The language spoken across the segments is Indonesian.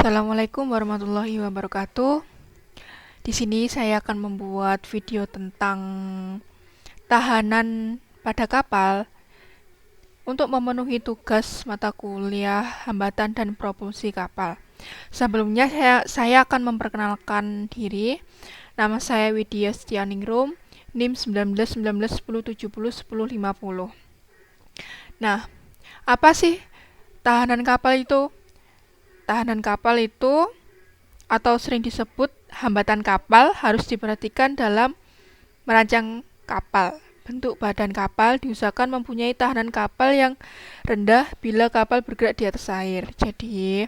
Assalamualaikum warahmatullahi wabarakatuh. Di sini saya akan membuat video tentang tahanan pada kapal untuk memenuhi tugas mata kuliah hambatan dan propulsi kapal. Sebelumnya saya akan memperkenalkan diri. Nama saya Widya Setianingrum, NIM 19 19 10 70 10 50. Nah, apa sih tahanan kapal itu? Tahanan kapal itu atau sering disebut hambatan kapal harus diperhatikan dalam merancang kapal. Bentuk badan kapal diusahakan mempunyai tahanan kapal yang rendah bila kapal bergerak di atas air. Jadi,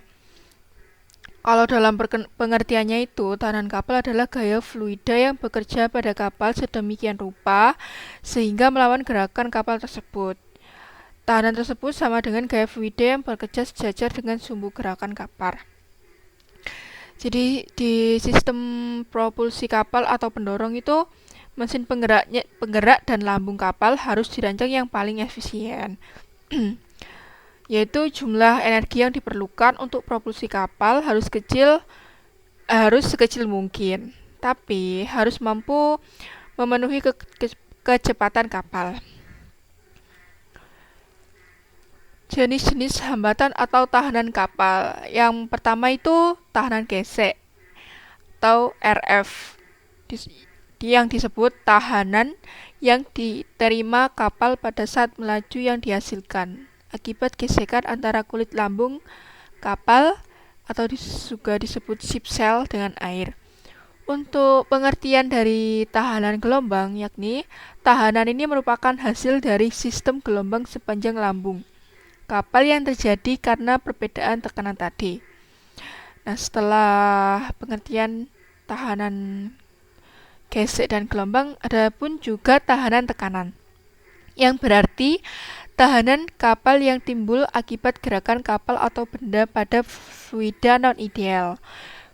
kalau dalam pengertiannya itu, tahanan kapal adalah gaya fluida yang bekerja pada kapal sedemikian rupa sehingga melawan gerakan kapal tersebut. Tahanan tersebut sama dengan gaya fluida yang bekerja sejajar dengan sumbu gerakan kapal. Jadi di sistem propulsi kapal atau pendorong itu mesin penggerak dan lambung kapal harus dirancang yang paling efisien. Yaitu jumlah energi yang diperlukan untuk propulsi kapal harus sekecil mungkin, tapi harus mampu memenuhi kecepatan kapal. Jenis-jenis hambatan atau tahanan kapal. Yang pertama itu tahanan gesek atau RF, yang disebut tahanan yang diterima kapal pada saat melaju yang dihasilkan akibat gesekan antara kulit lambung kapal atau juga disebut ship sail dengan air. Untuk pengertian dari tahanan gelombang, yakni tahanan ini merupakan hasil dari sistem gelombang sepanjang lambung kapal yang terjadi karena perbedaan tekanan tadi. Nah, setelah pengertian tahanan gesek dan gelombang, ada pun juga tahanan tekanan, yang berarti tahanan kapal yang timbul akibat gerakan kapal atau benda pada fluida non-ideal.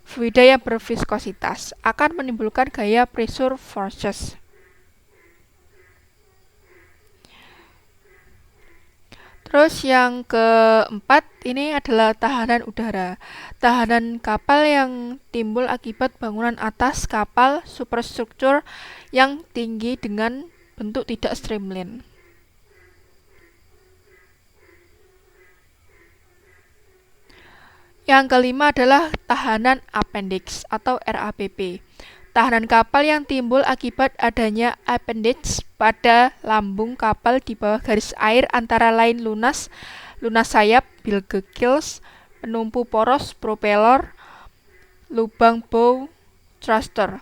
Fluida yang berviskositas akan menimbulkan gaya pressure forces. Terus yang keempat ini adalah tahanan udara. Tahanan kapal yang timbul akibat bangunan atas kapal superstruktur yang tinggi dengan bentuk tidak streamline. Yang kelima adalah tahanan appendix atau RAPP. Tahanan kapal yang timbul akibat adanya appendix pada lambung kapal di bawah garis air antara lain lunas sayap, bilge gills, penumpu poros, propeller, lubang bow, thruster.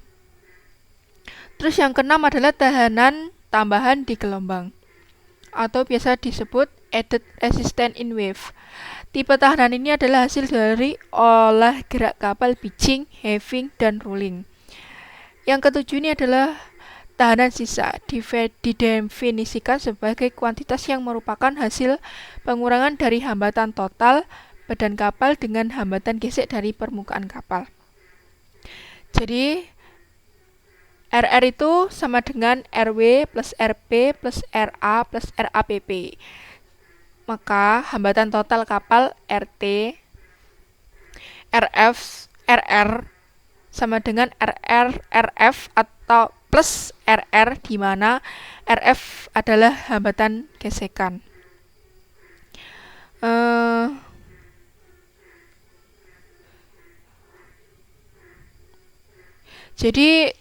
Terus yang keenam adalah tahanan tambahan di gelombang atau biasa disebut added resistance in wave. Tipe tahanan ini adalah hasil dari olah gerak kapal pitching, heaving, dan rolling. Yang ketujuh ini adalah tahanan sisa, didefinisikan sebagai kuantitas yang merupakan hasil pengurangan dari hambatan total badan kapal dengan hambatan gesek dari permukaan kapal. Jadi RR itu sama dengan RW plus RP plus RA plus RAPP. Maka hambatan total kapal RT, RF, RR sama dengan RF atau plus RR, di mana RF adalah hambatan gesekan. Jadi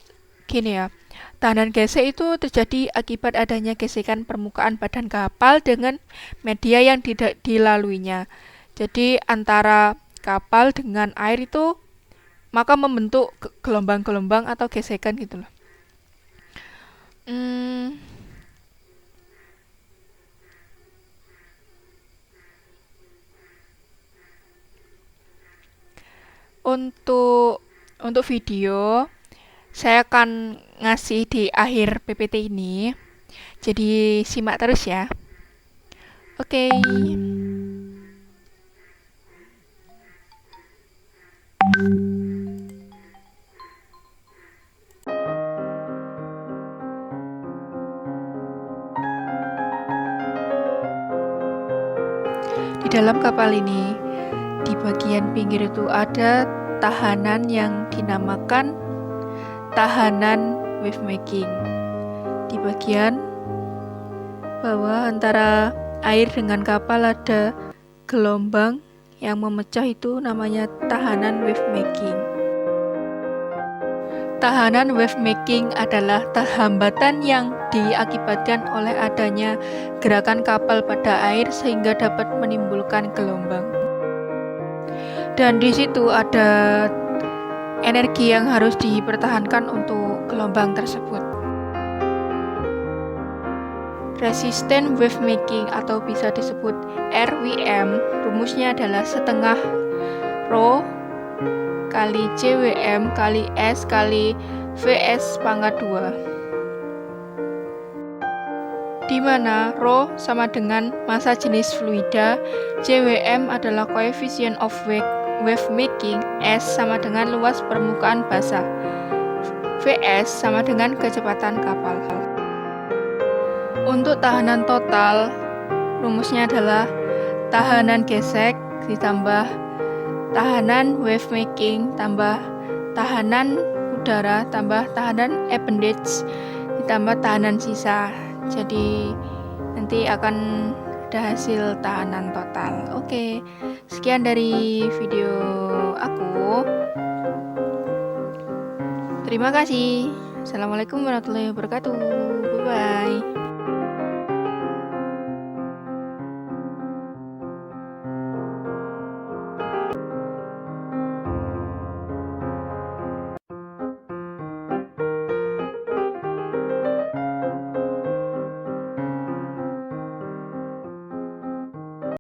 gini ya, tahanan gesek itu terjadi akibat adanya gesekan permukaan badan kapal dengan media yang dilaluinya. Jadi antara kapal dengan air itu maka membentuk gelombang-gelombang atau gesekan gitu loh. Untuk video saya akan ngasih di akhir PPT ini. Jadi simak terus ya. Oke. Di dalam kapal ini bagian pinggir itu ada tahanan yang dinamakan tahanan wave making. Di bagian bawah antara air dengan kapal ada gelombang yang memecah, itu namanya tahanan wave making. Tahanan wave making adalah hambatan yang diakibatkan oleh adanya gerakan kapal pada air sehingga dapat menimbulkan gelombang. Dan di situ ada energi yang harus dipertahankan untuk gelombang tersebut. Resisten wave making atau bisa disebut RWM, rumusnya adalah setengah Rho kali CWM kali S kali VS pangkat 2, di mana Rho sama dengan massa jenis fluida, CWM adalah coefficient of wave making, S sama dengan luas permukaan basah, VS sama dengan kecepatan kapal. Untuk tahanan total, rumusnya adalah tahanan gesek ditambah tahanan wave making tambah tahanan udara tambah tahanan appendage ditambah tahanan sisa. Jadi nanti akan ada hasil tahanan total. Oke, sekian dari video aku. Terima kasih. Assalamualaikum warahmatullahi wabarakatuh. Bye bye.